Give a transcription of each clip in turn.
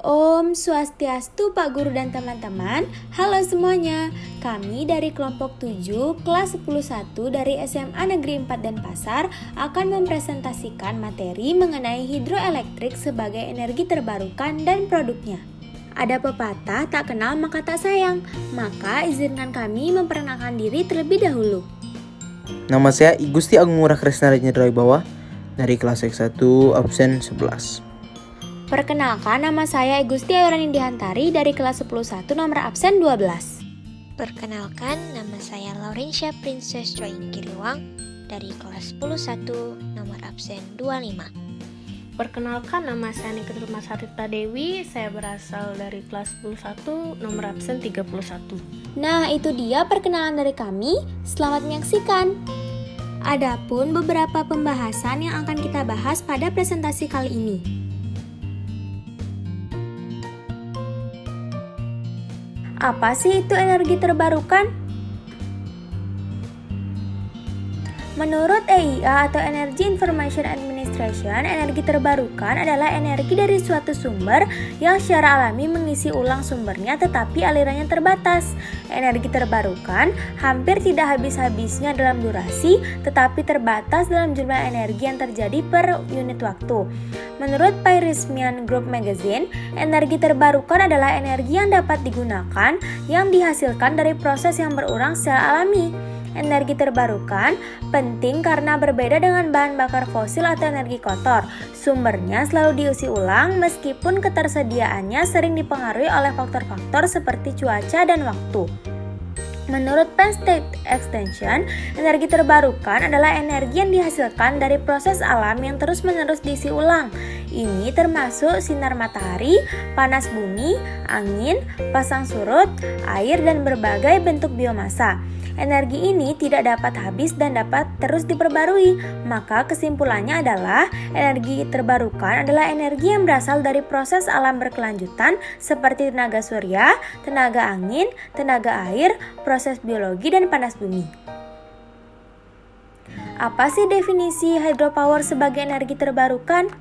Om Swastiastu Pak Guru dan teman-teman. Halo semuanya. Kami dari kelompok 7 kelas 101 dari SMA Negeri 4 Denpasar akan mempresentasikan materi mengenai hidroelektrik sebagai energi terbarukan dan produknya. Ada pepatah tak kenal maka tak sayang. Maka izinkan kami memperkenalkan diri terlebih dahulu. Nama saya Igusti Agung Ngurah Kresna Bawah dari kelas X1 absen 11. Perkenalkan, nama saya Igusti Ayurani Dihantari dari kelas 101 nomor absen 12. Perkenalkan, nama saya Laurencia Princess Joy Giriwang dari kelas 101 nomor absen 25. Perkenalkan, nama saya Nikita Masarita Dewi, saya berasal dari kelas 11 nomor absen 31. Nah, itu dia perkenalan dari kami. Selamat menyaksikan. Adapun beberapa pembahasan yang akan kita bahas pada presentasi kali ini. Apa sih itu energi terbarukan? Menurut EIA atau Energy Information Administration, energi terbarukan adalah energi dari suatu sumber yang secara alami mengisi ulang sumbernya tetapi alirannya terbatas. Energi terbarukan hampir tidak habis-habisnya dalam durasi tetapi terbatas dalam jumlah energi yang terjadi per unit waktu. Menurut Peresmian Group Magazine, energi terbarukan adalah energi yang dapat digunakan yang dihasilkan dari proses yang berulang secara alami. Energi terbarukan penting karena berbeda dengan bahan bakar fosil atau energi kotor. Sumbernya selalu diisi ulang meskipun ketersediaannya sering dipengaruhi oleh faktor-faktor seperti cuaca dan waktu. Menurut Penn State Extension, energi terbarukan adalah energi yang dihasilkan dari proses alam yang terus-menerus diisi ulang. Ini termasuk sinar matahari, panas bumi, angin, pasang surut, air, dan berbagai bentuk biomasa. Energi ini tidak dapat habis dan dapat terus diperbarui. Maka kesimpulannya adalah energi terbarukan adalah energi yang berasal dari proses alam berkelanjutan seperti tenaga surya, tenaga angin, tenaga air, proses biologi, dan panas bumi. Apa sih definisi hydropower sebagai energi terbarukan?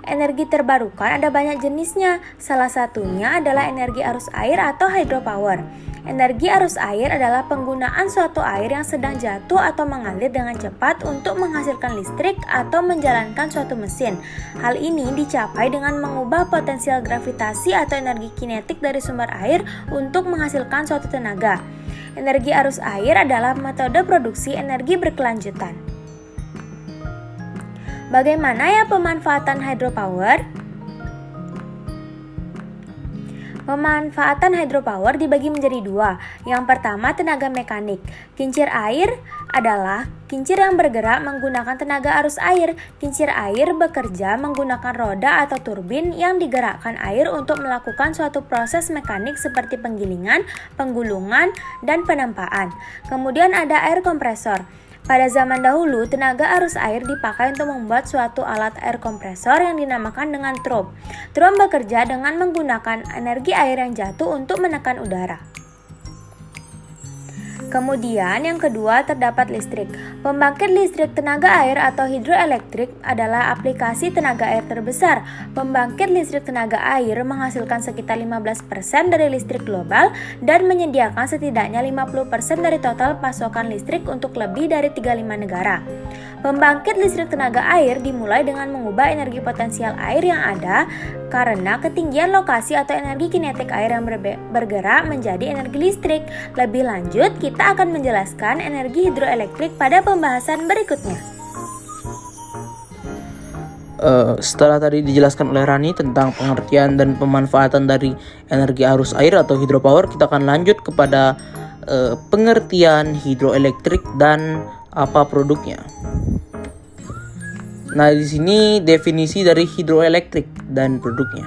Energi terbarukan ada banyak jenisnya. Salah satunya adalah energi arus air atau hydropower. Energi arus air adalah penggunaan suatu air yang sedang jatuh atau mengalir dengan cepat untuk menghasilkan listrik atau menjalankan suatu mesin. Hal ini dicapai dengan mengubah potensial gravitasi atau energi kinetik dari sumber air untuk menghasilkan suatu tenaga. Energi arus air adalah metode produksi energi berkelanjutan. Bagaimana ya pemanfaatan hydropower? Pemanfaatan hydropower dibagi menjadi dua. Yang pertama, tenaga mekanik. Kincir air adalah kincir yang bergerak menggunakan tenaga arus air. Kincir air bekerja menggunakan roda atau turbin yang digerakkan air untuk melakukan suatu proses mekanik seperti penggilingan, penggulungan, dan penempaan. Kemudian ada air kompresor. Pada zaman dahulu, tenaga arus air dipakai untuk membuat suatu alat air kompresor yang dinamakan dengan trompe. Trompe bekerja dengan menggunakan energi air yang jatuh untuk menekan udara. Kemudian yang kedua terdapat listrik. Pembangkit listrik tenaga air atau hidroelektrik adalah aplikasi tenaga air terbesar. Pembangkit listrik tenaga air menghasilkan sekitar 15% dari listrik global dan menyediakan setidaknya 50% dari total pasokan listrik untuk lebih dari 35 negara. Pembangkit listrik tenaga air dimulai dengan mengubah energi potensial air yang ada karena ketinggian lokasi atau energi kinetik air yang bergerak menjadi energi listrik. Lebih lanjut, kita akan menjelaskan energi hidroelektrik pada pembahasan berikutnya. Setelah tadi dijelaskan oleh Rani tentang pengertian dan pemanfaatan dari energi arus air atau hidropower, kita akan lanjut kepada pengertian hidroelektrik dan apa produknya. Nah, di sini definisi dari hidroelektrik dan produknya.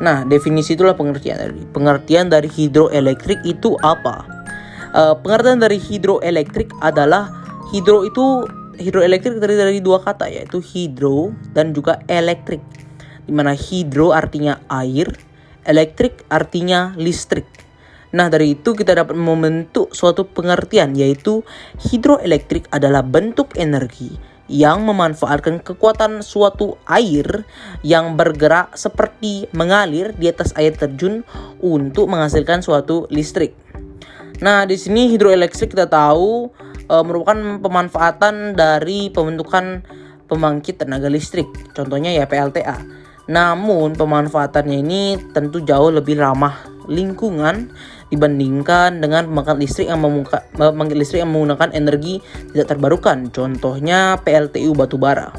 Nah, definisi itulah pengertian dari hidroelektrik itu apa? Pengertian dari hidroelektrik adalah hidroelektrik terdiri dari dua kata, yaitu hidro dan juga elektrik. Di mana hidro artinya air, elektrik artinya listrik. Nah, dari itu kita dapat membentuk suatu pengertian, yaitu hidroelektrik adalah bentuk energi yang memanfaatkan kekuatan suatu air yang bergerak seperti mengalir di atas air terjun untuk menghasilkan suatu listrik. Nah, di sini hidroelektrik kita tahu merupakan pemanfaatan dari pembentukan pembangkit tenaga listrik. Contohnya ya PLTA. Namun pemanfaatannya ini tentu jauh lebih ramah lingkungan dibandingkan dengan pembangkit listrik yang menggunakan energi tidak terbarukan. Contohnya PLTU batubara.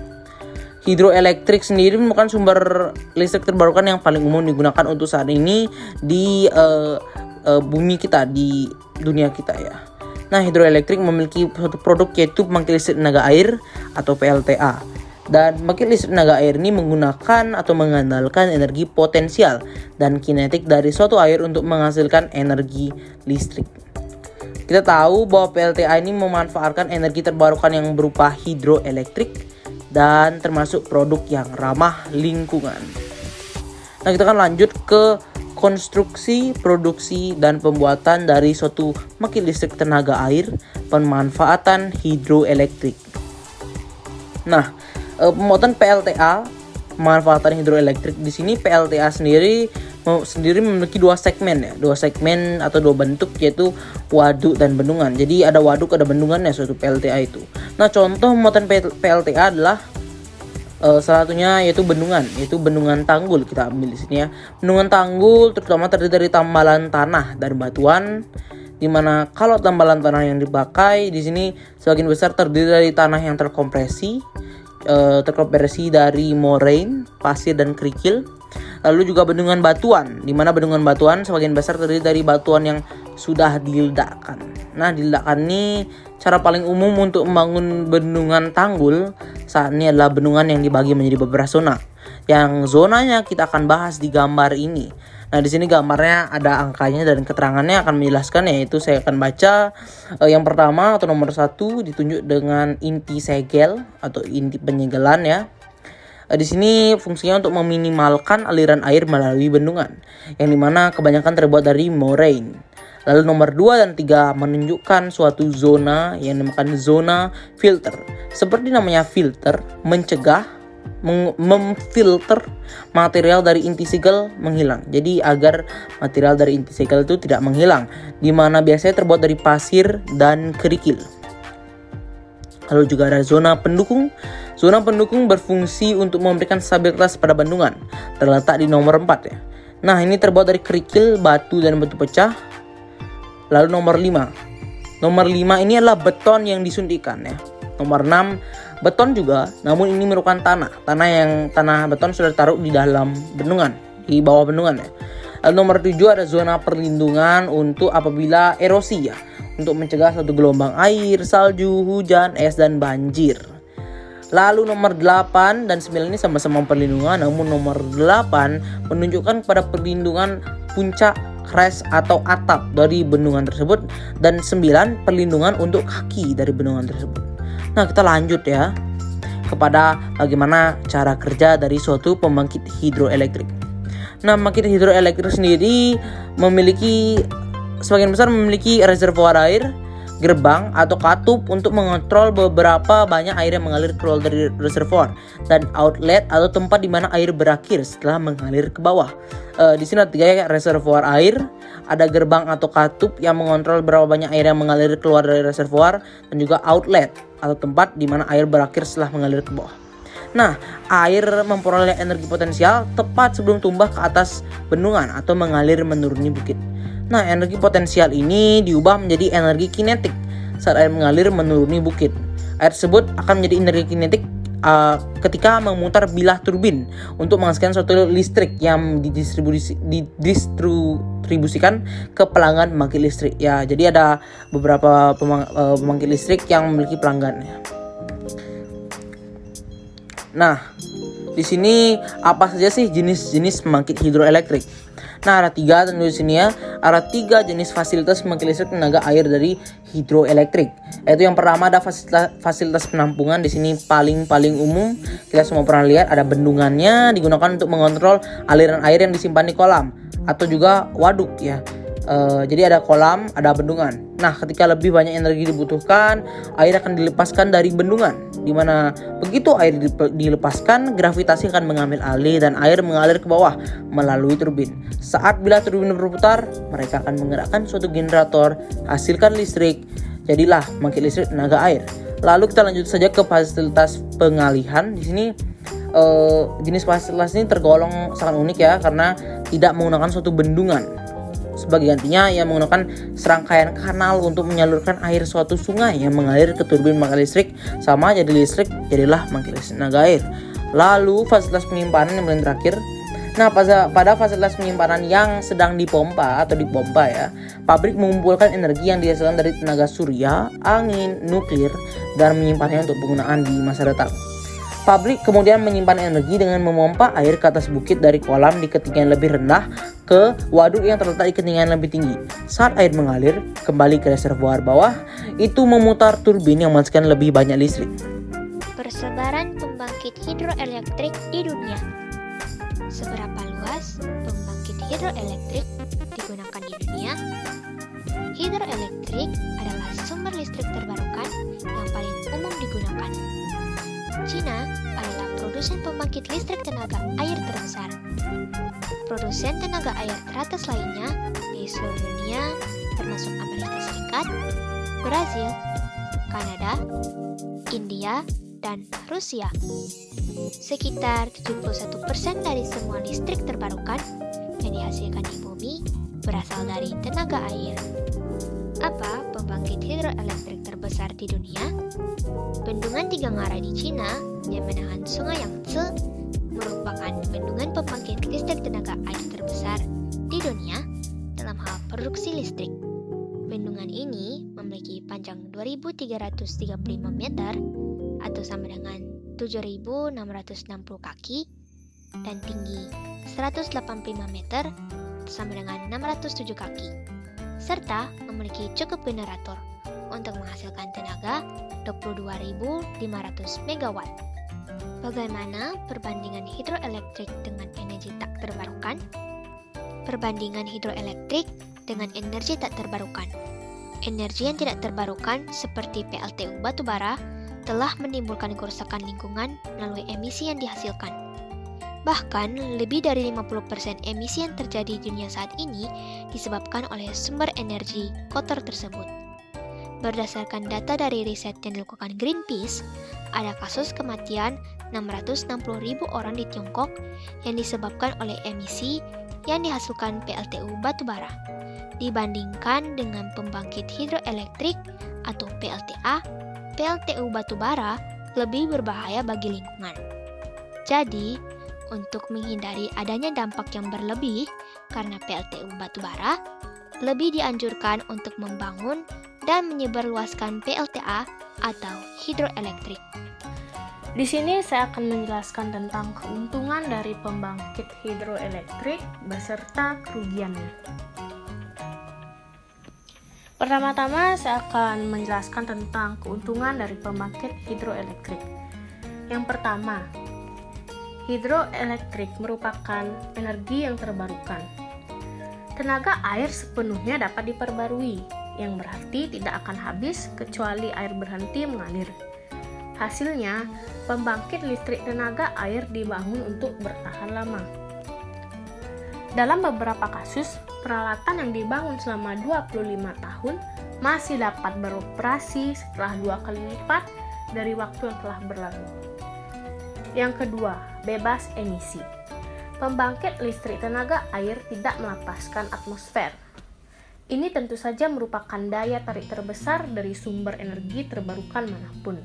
Hidroelektrik sendiri merupakan sumber listrik terbarukan yang paling umum digunakan untuk saat ini di bumi kita, di dunia kita ya. Nah, hidroelektrik memiliki suatu produk yaitu pembangkit listrik tenaga air atau PLTA. Dan pembangkit listrik tenaga air ini menggunakan atau mengandalkan energi potensial dan kinetik dari suatu air untuk menghasilkan energi listrik. Kita tahu bahwa PLTA ini memanfaatkan energi terbarukan yang berupa hidroelektrik dan termasuk produk yang ramah lingkungan. Nah, kita akan lanjut ke konstruksi, produksi, dan pembuatan dari suatu pembangkit listrik tenaga air pemanfaatan hidroelektrik. Nah, pembuatan PLTA pemanfaatan hidroelektrik di sini PLTA sendiri memiliki dua segmen atau dua bentuk, yaitu waduk dan bendungan. Jadi ada waduk, ada bendungan ya suatu PLTA itu. Nah, contoh pembuatan PLTA adalah salah satunya yaitu bendungan tanggul. Kita ambil di sini ya. Bendungan tanggul terutama terdiri dari tambalan tanah dan batuan, dimana kalau tambalan tanah yang dipakai di sini sebagian besar terdiri dari tanah yang terkompresi dari moraine, pasir dan kerikil. Lalu juga bendungan batuan, di mana bendungan batuan sebagian besar terdiri dari batuan yang sudah diledakkan. Nah, diledakkan ini cara paling umum untuk membangun bendungan tanggul saat ini adalah bendungan yang dibagi menjadi beberapa zona. Yang zonanya kita akan bahas di gambar ini. Nah, di sini gambarnya ada angkanya dan keterangannya akan menjelaskan, yaitu saya akan baca. Yang pertama atau nomor 1 ditunjuk dengan inti segel atau inti penyegelan ya. Di sini fungsinya untuk meminimalkan aliran air melalui bendungan, yang dimana kebanyakan terbuat dari moraine. Lalu nomor 2 dan 3 menunjukkan suatu zona yang dinamakan zona filter. Seperti namanya filter, mencegah, memfilter material dari inti segel menghilang. Jadi agar material dari inti segel itu tidak menghilang, dimana biasanya terbuat dari pasir dan kerikil. Lalu juga ada zona pendukung. Zona pendukung berfungsi untuk memberikan stabilitas pada bendungan. Terletak di nomor 4 ya. Nah, ini terbuat dari kerikil, batu dan batu pecah. Lalu nomor 5. Nomor 5 ini adalah beton yang disuntikan ya. Nomor 6 beton juga, namun ini merupakan tanah. Tanah beton sudah ditaruh di dalam bendungan, di bawah bendungan ya. Lalu nomor 7 ada zona perlindungan untuk apabila erosi ya, untuk mencegah suatu gelombang air, salju, hujan, es dan banjir. Lalu nomor 8 dan 9 ini sama-sama perlindungan, namun nomor 8 menunjukkan kepada perlindungan puncak, kres atau atap dari bendungan tersebut, dan 9 perlindungan untuk kaki dari bendungan tersebut. Nah, kita lanjut ya kepada bagaimana cara kerja dari suatu pembangkit hidroelektrik. Nah, pembangkit hidroelektrik sendiri sebagian besar memiliki reservoir air, gerbang atau katup untuk mengontrol beberapa banyak air yang mengalir keluar dari reservoir, dan outlet atau tempat di mana air berakhir setelah mengalir ke bawah. Di sini ada 3 reservoir air, ada gerbang atau katup yang mengontrol berapa banyak air yang mengalir keluar dari reservoir, dan juga outlet atau tempat di mana air berakhir setelah mengalir ke bawah. Nah, air memperoleh energi potensial tepat sebelum tumbah ke atas bendungan atau mengalir menuruni bukit. Nah, energi potensial ini diubah menjadi energi kinetik saat air mengalir menuruni bukit. Air tersebut akan menjadi energi kinetik ketika memutar bilah turbin untuk menghasilkan suatu listrik yang didistribusikan ke pelanggan pembangkit listrik. Ya, jadi ada beberapa pembangkit listrik yang memiliki pelanggannya. Nah, di sini apa saja sih jenis-jenis pembangkit hidroelektrik? Nah, ada 3 tentu di sini ya. Ada 3 jenis fasilitas pembangkit listrik tenaga air dari hidroelektrik. Yaitu yang pertama ada fasilitas penampungan. Di sini paling umum kita semua pernah lihat, ada bendungannya digunakan untuk mengontrol aliran air yang disimpan di kolam atau juga waduk ya. Jadi ada kolam, ada bendungan. Nah, ketika lebih banyak energi dibutuhkan, air akan dilepaskan dari bendungan. Dimana begitu air dilepaskan, gravitasi akan mengambil alih dan air mengalir ke bawah melalui turbin. Saat bila turbin berputar, mereka akan menggerakkan suatu generator, hasilkan listrik. Jadilah pembangkit listrik tenaga air. Lalu kita lanjut saja ke fasilitas pengalihan. Di sini jenis fasilitas ini tergolong sangat unik ya, karena tidak menggunakan suatu bendungan. Sebagai gantinya, ia menggunakan serangkaian kanal untuk menyalurkan air suatu sungai yang mengalir ke turbin pembangkit listrik. Sama jadi listrik, jadilah pembangkit listrik tenaga air. Lalu fasilitas penyimpanan yang paling terakhir. Nah, pada fasilitas penyimpanan yang sedang dipompa ya, pabrik mengumpulkan energi yang dihasilkan dari tenaga surya, angin, nuklir, dan menyimpannya untuk penggunaan di masa datang. Pabrik kemudian menyimpan energi dengan memompa air ke atas bukit dari kolam di ketinggian lebih rendah ke waduk yang terletak di ketinggian lebih tinggi. Saat air mengalir kembali ke reservoir bawah, itu memutar turbin yang menghasilkan lebih banyak listrik. Persebaran pembangkit hidroelektrik di dunia. Seberapa luas pembangkit hidroelektrik digunakan di dunia? Hidroelektrik adalah sumber listrik terbarukan yang paling umum digunakan. China adalah produsen pembangkit listrik tenaga air terbesar. Produsen tenaga air teratas lainnya di seluruh dunia termasuk Amerika Serikat, Brazil, Kanada, India, dan Rusia. Sekitar 71% dari semua listrik terbarukan yang dihasilkan di bumi berasal dari tenaga air. Apa pembangkit hidroelektrik terbesar di dunia? Bendungan Tiga Ngara di Cina yang menahan sungai Yangtze merupakan bendungan pembangkit listrik tenaga air terbesar di dunia dalam hal produksi listrik. Bendungan ini memiliki panjang 2.335 meter atau sama dengan 7.660 kaki dan tinggi 185 meter sama dengan 607 kaki, serta memiliki cukup generator untuk menghasilkan tenaga 22.500 MW. Bagaimana perbandingan hidroelektrik dengan energi tak terbarukan? Perbandingan hidroelektrik dengan energi tak terbarukan. Energi yang tidak terbarukan seperti PLTU batubara telah menimbulkan kerusakan lingkungan melalui emisi yang dihasilkan. Bahkan, lebih dari 50% emisi yang terjadi di dunia saat ini disebabkan oleh sumber energi kotor tersebut. Berdasarkan data dari riset yang dilakukan Greenpeace, ada kasus kematian 660.000 orang di Tiongkok yang disebabkan oleh emisi yang dihasilkan PLTU batubara, dibandingkan dengan pembangkit hidroelektrik atau PLTA. PLTU batubara lebih berbahaya bagi lingkungan. Jadi, untuk menghindari adanya dampak yang berlebih karena PLTU batubara, lebih dianjurkan untuk membangun dan menyebarluaskan PLTA atau hidroelektrik. Di sini saya akan menjelaskan tentang keuntungan dari pembangkit hidroelektrik beserta kerugiannya. Pertama-tama saya akan menjelaskan tentang keuntungan dari pembangkit hidroelektrik. Yang pertama, hidroelektrik merupakan energi yang terbarukan. Tenaga air sepenuhnya dapat diperbarui, yang berarti tidak akan habis kecuali air berhenti mengalir. Hasilnya, pembangkit listrik tenaga air dibangun untuk bertahan lama. Dalam beberapa kasus, peralatan yang dibangun selama 25 tahun masih dapat beroperasi setelah 2 kali lipat dari waktu yang telah berlalu. Yang kedua, bebas emisi. Pembangkit listrik tenaga air tidak melepaskan atmosfer. Ini tentu saja merupakan daya tarik terbesar dari sumber energi terbarukan manapun.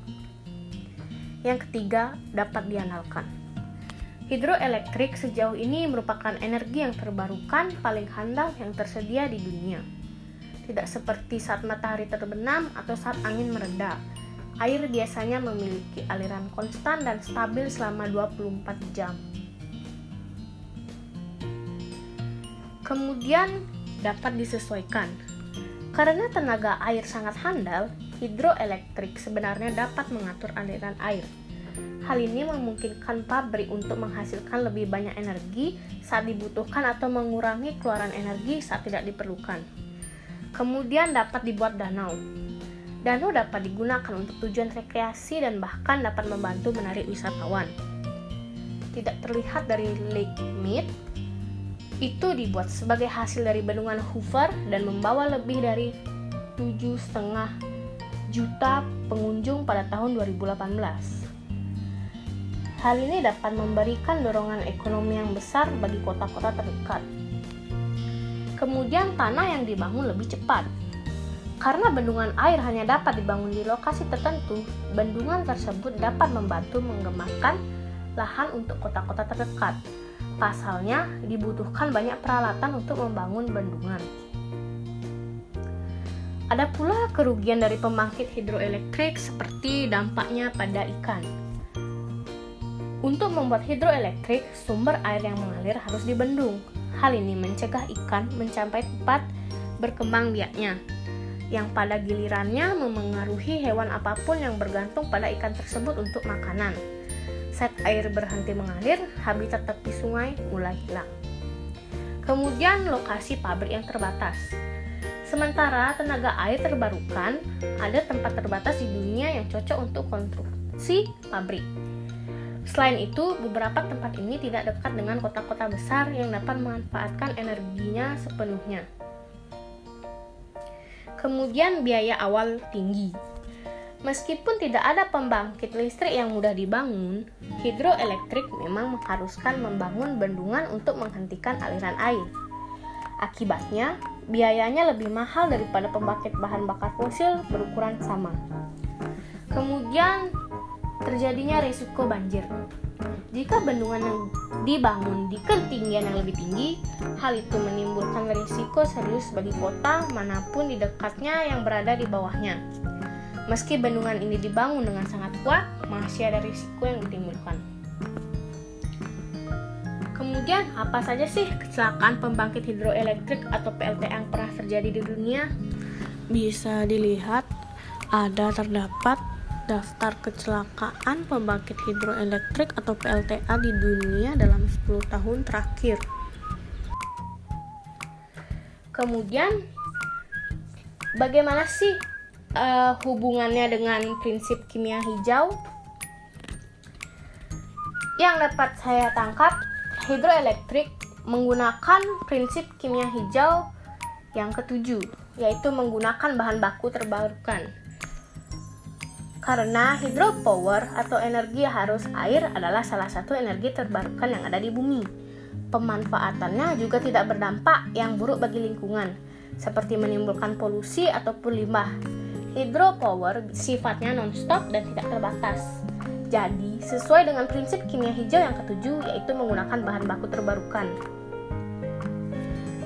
Yang ketiga, dapat diandalkan. Hidroelektrik sejauh ini merupakan energi yang terbarukan paling handal yang tersedia di dunia. Tidak seperti saat matahari terbenam atau saat angin mereda. Air biasanya memiliki aliran konstan dan stabil selama 24 jam. Kemudian dapat disesuaikan. Karena tenaga air sangat handal, hidroelektrik sebenarnya dapat mengatur aliran air. Hal ini memungkinkan pabrik untuk menghasilkan lebih banyak energi saat dibutuhkan atau mengurangi keluaran energi saat tidak diperlukan. Kemudian dapat dibuat danau. Danau dapat digunakan untuk tujuan rekreasi dan bahkan dapat membantu menarik wisatawan. Tidak terlihat dari Lake Mead, itu dibuat sebagai hasil dari bendungan Hoover dan membawa lebih dari 7,5 juta pengunjung pada tahun 2018. Hal ini dapat memberikan dorongan ekonomi yang besar bagi kota-kota terdekat. Kemudian tanah yang dibangun lebih cepat. Karena bendungan air hanya dapat dibangun di lokasi tertentu, bendungan tersebut dapat membantu mengembangkan lahan untuk kota-kota terdekat. Pasalnya, dibutuhkan banyak peralatan untuk membangun bendungan. Ada pula kerugian dari pembangkit hidroelektrik seperti dampaknya pada ikan. Untuk membuat hidroelektrik, sumber air yang mengalir harus dibendung. Hal ini mencegah ikan mencapai tempat berkembang biaknya, yang pada gilirannya memengaruhi hewan apapun yang bergantung pada ikan tersebut untuk makanan. Saat air berhenti mengalir, habitat tepi sungai mulai hilang. Kemudian lokasi pabrik yang terbatas. Sementara tenaga air terbarukan, ada tempat terbatas di dunia yang cocok untuk konstruksi pabrik. Selain itu, beberapa tempat ini tidak dekat dengan kota-kota besar yang dapat memanfaatkan energinya sepenuhnya. Kemudian biaya awal tinggi. Meskipun tidak ada pembangkit listrik yang mudah dibangun, hidroelektrik memang mengharuskan membangun bendungan untuk menghentikan aliran air. Akibatnya, biayanya lebih mahal daripada pembangkit bahan bakar fosil berukuran sama. Kemudian, terjadinya risiko banjir. Jika bendungan yang dibangun di ketinggian yang lebih tinggi, hal itu menimbulkan risiko serius bagi kota manapun di dekatnya yang berada di bawahnya. Meski bendungan ini dibangun dengan sangat kuat, masih ada risiko yang ditimbulkan. Kemudian, apa saja sih kecelakaan pembangkit hidroelektrik atau PLTA yang pernah terjadi di dunia? Bisa dilihat terdapat daftar kecelakaan pembangkit hidroelektrik atau PLTA di dunia dalam 10 tahun terakhir. Kemudian, bagaimana sih hubungannya dengan prinsip kimia hijau? Yang dapat saya tangkap, hidroelektrik menggunakan prinsip kimia hijau yang ketujuh, yaitu menggunakan bahan baku terbarukan. Karena hydropower atau energi arus air adalah salah satu energi terbarukan yang ada di bumi. Pemanfaatannya juga tidak berdampak yang buruk bagi lingkungan, seperti menimbulkan polusi ataupun limbah. Hydropower sifatnya non-stop dan tidak terbatas. Jadi, sesuai dengan prinsip kimia hijau yang ketujuh, yaitu menggunakan bahan baku terbarukan.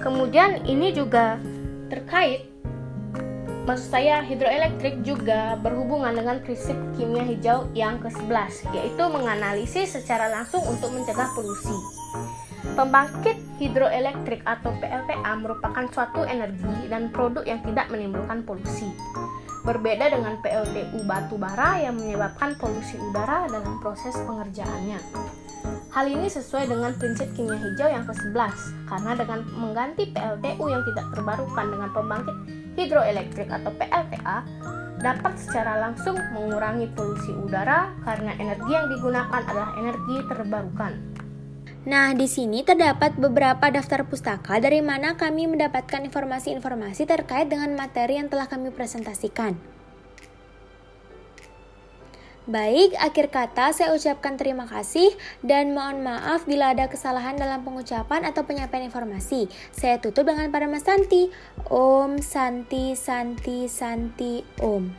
Kemudian ini juga terkait, maksud saya hidroelektrik juga berhubungan dengan prinsip kimia hijau yang ke-11, yaitu menganalisis secara langsung untuk mencegah polusi. Pembangkit hidroelektrik atau PLTA merupakan suatu energi dan produk yang tidak menimbulkan polusi. Berbeda dengan PLTU batu bara yang menyebabkan polusi udara dalam proses pengerjaannya. Hal ini sesuai dengan prinsip kimia hijau yang ke-11, karena dengan mengganti PLTU yang tidak terbarukan dengan pembangkit hidroelektrik atau PLTA, dapat secara langsung mengurangi polusi udara karena energi yang digunakan adalah energi terbarukan. Nah, di sini terdapat beberapa daftar pustaka dari mana kami mendapatkan informasi-informasi terkait dengan materi yang telah kami presentasikan. Baik, akhir kata saya ucapkan terima kasih dan mohon maaf bila ada kesalahan dalam pengucapan atau penyampaian informasi. Saya tutup dengan Parama Santi. Om Santi Santi Santi Om.